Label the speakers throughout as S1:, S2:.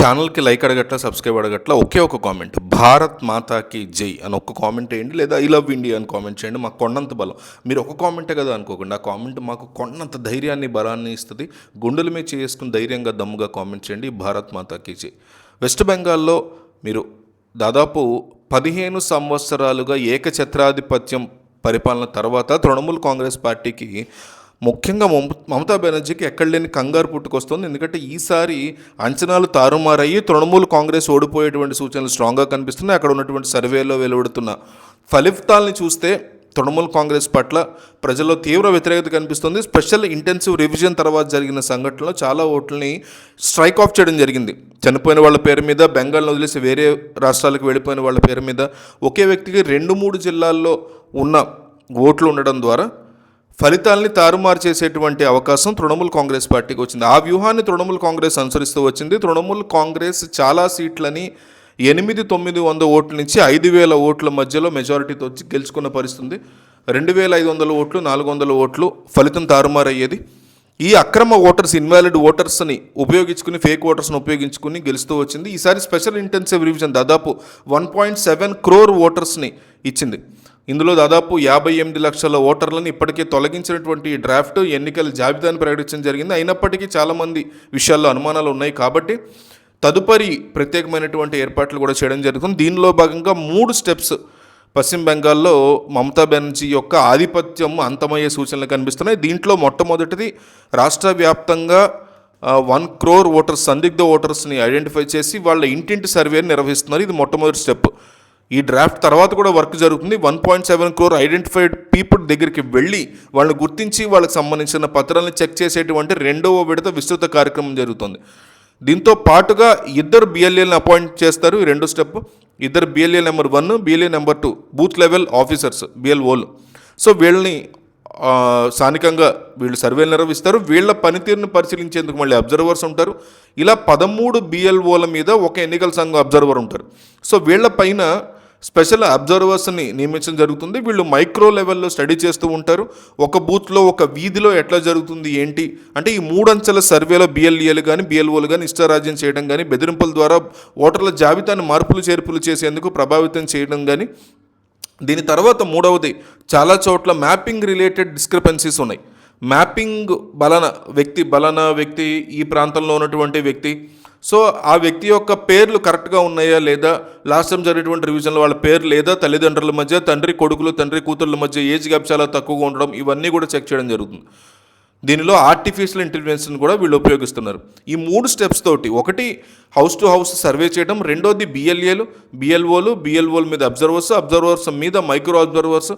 S1: ఛానల్కి like అడగట్ల, subscribe అడగట్ల, ఒకే ఒక comment, Bharat మాతాకి జై అని ఒక కామెంట్ వేయండి, లేదా ఐ లవ్ ఇండియా అని కామెంట్ చేయండి. మాకు కొండంత బలం. మీరు ఒక కామెంటే కదా అనుకోకుండా ఆ కామెంట్ మాకు కొండంత ధైర్యాన్ని, బలాన్ని ఇస్తుంది. గుండెల మీద చేసుకుని ధైర్యంగా దమ్ముగా కామెంట్ చేయండి, భారత్ మాతాకి జై. వెస్ట్ బెంగాల్లో మీరు దాదాపు 15 సంవత్సరాలుగా ఏకఛత్రాధిపత్యం పరిపాలన తర్వాత తృణమూల్ కాంగ్రెస్ పార్టీకి, ముఖ్యంగా మమతా బెనర్జీకి ఎక్కడ లేని కంగారు పుట్టుకొస్తుంది. ఎందుకంటే ఈసారి అంచనాలు తారుమారయ్యి తృణమూల్ కాంగ్రెస్ ఓడిపోయేటువంటి సూచనలు స్ట్రాంగ్గా కనిపిస్తున్నాయి. అక్కడ ఉన్నటువంటి సర్వేలో వెలువడుతున్న ఫలితాలని చూస్తే తృణమూల్ కాంగ్రెస్ పట్ల ప్రజల్లో తీవ్ర వ్యతిరేకత కనిపిస్తుంది. స్పెషల్ ఇంటెన్సివ్ రివిజన్ తర్వాత జరిగిన సంఘటనలో చాలా ఓట్లని స్ట్రైక్ ఆఫ్ చేయడం జరిగింది. చనిపోయిన వాళ్ళ పేరు మీద, బెంగాల్ను వదిలేసి వేరే రాష్ట్రాలకు వెళ్ళిపోయిన వాళ్ళ పేరు మీద, ఒకే వ్యక్తికి 2-3 జిల్లాల్లో ఉన్న ఓట్లు ఉండడం ద్వారా ఫలితాలని తారుమారు చేసేటువంటి అవకాశం తృణమూల్ కాంగ్రెస్ పార్టీకి వచ్చింది. ఆ వ్యూహాన్ని తృణమూల్ కాంగ్రెస్ అనుసరిస్తూ వచ్చింది. తృణమూల్ కాంగ్రెస్ చాలా సీట్లని 800-900 ఓట్ల నుంచి 5,000 ఓట్ల మధ్యలో మెజారిటీతో వచ్చి గెలుచుకున్న పరిస్థితి. 2,500 ఓట్లు, 400 ఓట్లు ఫలితం తారుమారయ్యేది. ఈ అక్రమ ఓటర్స్, ఇన్వాలిడ్ ఓటర్స్ని ఉపయోగించుకుని, ఫేక్ ఓటర్స్ని ఉపయోగించుకుని గెలుస్తూ వచ్చింది. ఈసారి స్పెషల్ ఇంటెన్సివ్ రివిజన్ దాదాపు 1.7 crore ఓటర్స్ని ఇచ్చింది. ఇందులో దాదాపు 58 లక్షల ఓటర్లను ఇప్పటికే తొలగించినటువంటి డ్రాఫ్ట్ ఎన్నికల జాబితాను ప్రకటించడం జరిగింది. అయినప్పటికీ చాలామంది విషయాల్లో అనుమానాలు ఉన్నాయి కాబట్టి తదుపరి ప్రత్యేకమైనటువంటి ఏర్పాట్లు కూడా చేయడం జరుగుతుంది. దీనిలో భాగంగా 3 స్టెప్స్ పశ్చిమ బెంగాల్లో మమతా బెనర్జీ యొక్క ఆధిపత్యం అంతమయ్యే సూచనలు కనిపిస్తున్నాయి. దీంట్లో మొట్టమొదటిది రాష్ట్ర వ్యాప్తంగా 1 crore ఓటర్స్, సందిగ్ధ ఓటర్స్ని ఐడెంటిఫై చేసి వాళ్ళ ఇంటింటి సర్వేని నిర్వహిస్తున్నారు. ఇది మొట్టమొదటి స్టెప్. ఈ డ్రాఫ్ట్ తర్వాత కూడా వర్క్ జరుగుతుంది. 1.7 crore ఐడెంటిఫైడ్ పీపుల్ దగ్గరికి వెళ్ళి వాళ్ళని గుర్తించి వాళ్ళకి సంబంధించిన పత్రాలను చెక్ చేసేటువంటి 2వ విడత విస్తృత కార్యక్రమం జరుగుతుంది. దీంతో పాటుగా 2 BLAలను అపాయింట్ చేస్తారు. ఈ 2 step. 2 BLA number 1, BLA number 2 booth level officers, BLOలు. సో వీళ్ళని స్థానికంగా వీళ్ళు సర్వేలు నిర్వహిస్తారు. వీళ్ళ పనితీరుని పరిశీలించేందుకు మళ్ళీ అబ్జర్వర్స్ ఉంటారు. ఇలా 13 BLOల మీద ఒక ఎన్నికల సంఘం అబ్జర్వర్ ఉంటారు. సో వీళ్ళ పైన స్పెషల్ అబ్జర్వర్స్ని నియమించడం జరుగుతుంది. వీళ్ళు మైక్రో లెవెల్లో స్టడీ చేస్తూ ఉంటారు. ఒక బూత్లో, ఒక వీధిలో ఎట్లా జరుగుతుంది ఏంటి అంటే ఈ 3 అంచెల సర్వేలో BLAలు కానీ, BLOలు కానీ ఇష్టారాజ్యం చేయడం కానీ, బెదిరింపుల ద్వారా ఓటర్ల జాబితాను మార్పులు చేర్పులు చేసేందుకు ప్రభావితం చేయడం కానీ. దీని తర్వాత 3వది, చాలా చోట్ల మ్యాపింగ్ రిలేటెడ్ డిస్క్రిపెన్సీస్ ఉన్నాయి. మ్యాపింగ్ బలానా వ్యక్తి ఈ ప్రాంతంలో ఉన్నటువంటి వ్యక్తి, సో ఆ వ్యక్తి యొక్క పేర్లు కరెక్ట్గా ఉన్నాయా లేదా, లాస్ట్ టైం జరిగినటువంటి రివిజన్లో వాళ్ళ పేరు లేదా, తల్లిదండ్రుల మధ్య, తండ్రి కొడుకులు, తండ్రి కూతుర్ల మధ్య ఏజ్ గ్యాప్ చాలా తక్కువగా ఉండడం, ఇవన్నీ కూడా చెక్ చేయడం జరుగుతుంది. దీనిలో ఆర్టిఫిషియల్ ఇంటెలిజెన్స్ని కూడా వీళ్ళు ఉపయోగిస్తున్నారు. ఈ 3 స్టెప్స్ తోటి, ఒకటి హౌస్ టు హౌస్ సర్వే చేయడం, రెండోది BLAలు, BLOల మీద అబ్జర్వర్స్ మీద మైక్రో అబ్జర్వర్స్,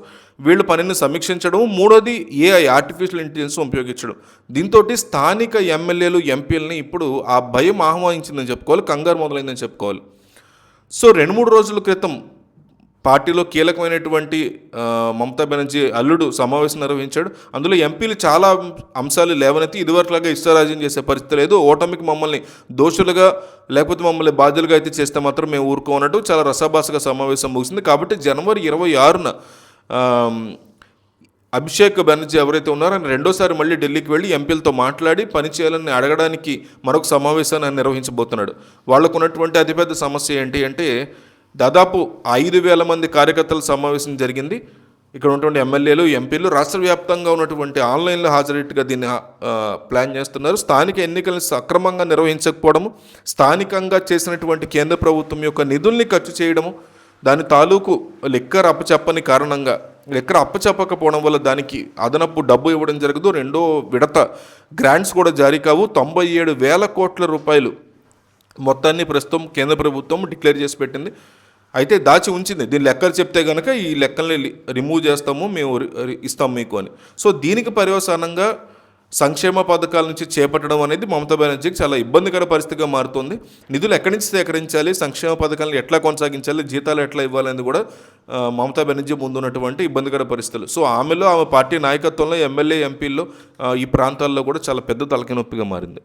S1: వీళ్ళు పనిని సమీక్షించడం, మూడోది AI ఆర్టిఫిషియల్ ఇంటెలిజెన్స్ ఉపయోగించడం. దీంతో స్థానిక ఎమ్మెల్యేలు, ఎంపీలని ఇప్పుడు ఆ భయం ఆహ్వానించిందని చెప్పుకోవాలి, కంగారు మొదలైందని చెప్పుకోవాలి. సో 2-3 రోజుల క్రితం పార్టీలో కీలకమైనటువంటి మమతా బెనర్జీ అల్లుడు సమావేశం నిర్వహించాడు. అందులో ఎంపీలు చాలా అంశాలు లేవనెత్తి ఇదివరకులాగా ఇష్టారాజ్యం చేసే పరిస్థితి లేదు, ఓటమికి మమ్మల్ని దోషులుగా లేకపోతే మమ్మల్ని బాధ్యులుగా అయితే చేస్తే మాత్రం మేము ఊరుకోనట్టు చాలా రసాభాసగా సమావేశం ముగిసింది. కాబట్టి జనవరి 26న అభిషేక్ బెనర్జీ ఎవరైతే ఉన్నారో ఆయన రెండోసారి మళ్ళీ ఢిల్లీకి వెళ్ళి ఎంపీలతో మాట్లాడి పని చేయాలని అడగడానికి మరొక సమావేశాన్ని ఆయన నిర్వహించబోతున్నాడు. వాళ్ళకు ఉన్నటువంటి అతిపెద్ద సమస్య ఏంటి అంటే దాదాపు 5,000 మంది కార్యకర్తల సమావేశం జరిగింది. ఇక్కడ ఉన్నటువంటి ఎమ్మెల్యేలు, ఎంపీలు రాష్ట్ర వ్యాప్తంగా ఉన్నటువంటి ఆన్లైన్లో హాజరేట్టుగా దీన్ని ప్లాన్ చేస్తున్నారు. స్థానిక ఎన్నికలను సక్రమంగా నిర్వహించకపోవడము, స్థానికంగా చేసినటువంటి కేంద్ర ప్రభుత్వం యొక్క నిధుల్ని ఖర్చు చేయడము, దాని తాలూకు లెక్కర అప్పచెప్పకపోవడం వల్ల దానికి అదనపు డబ్బు ఇవ్వడం జరగదు. 2వ విడత గ్రాంట్స్ కూడా జారీ కావు. 97,000 కోట్ల రూపాయలు మొత్తాన్ని ప్రస్తుతం కేంద్ర ప్రభుత్వం డిక్లేర్ చేసి పెట్టింది. అయితే దాచి ఉంచింది. దీని లెక్కలు చెప్తే కనుక ఈ లెక్కల్ని రిమూవ్ చేస్తాము, మేము ఇస్తాం మీకు అని. సో దీనికి పర్యవసానంగా సంక్షేమ పథకాల నుంచి చేపట్టడం అనేది మమతా బెనర్జీకి చాలా ఇబ్బందికర పరిస్థితిగా మారుతుంది. నిధులు ఎక్కడి నుంచి సేకరించాలి, సంక్షేమ పథకాలను ఎట్లా కొనసాగించాలి, జీతాలు ఎట్లా ఇవ్వాలనేది కూడా మమతా బెనర్జీ ముందున్నటువంటి ఇబ్బందికర పరిస్థితులు. సో ఆమె పార్టీ నాయకత్వంలో, ఎమ్మెల్యే, ఎంపీల్లో ఈ ప్రాంతాల్లో కూడా చాలా పెద్ద తలకాయ నొప్పిగా మారింది.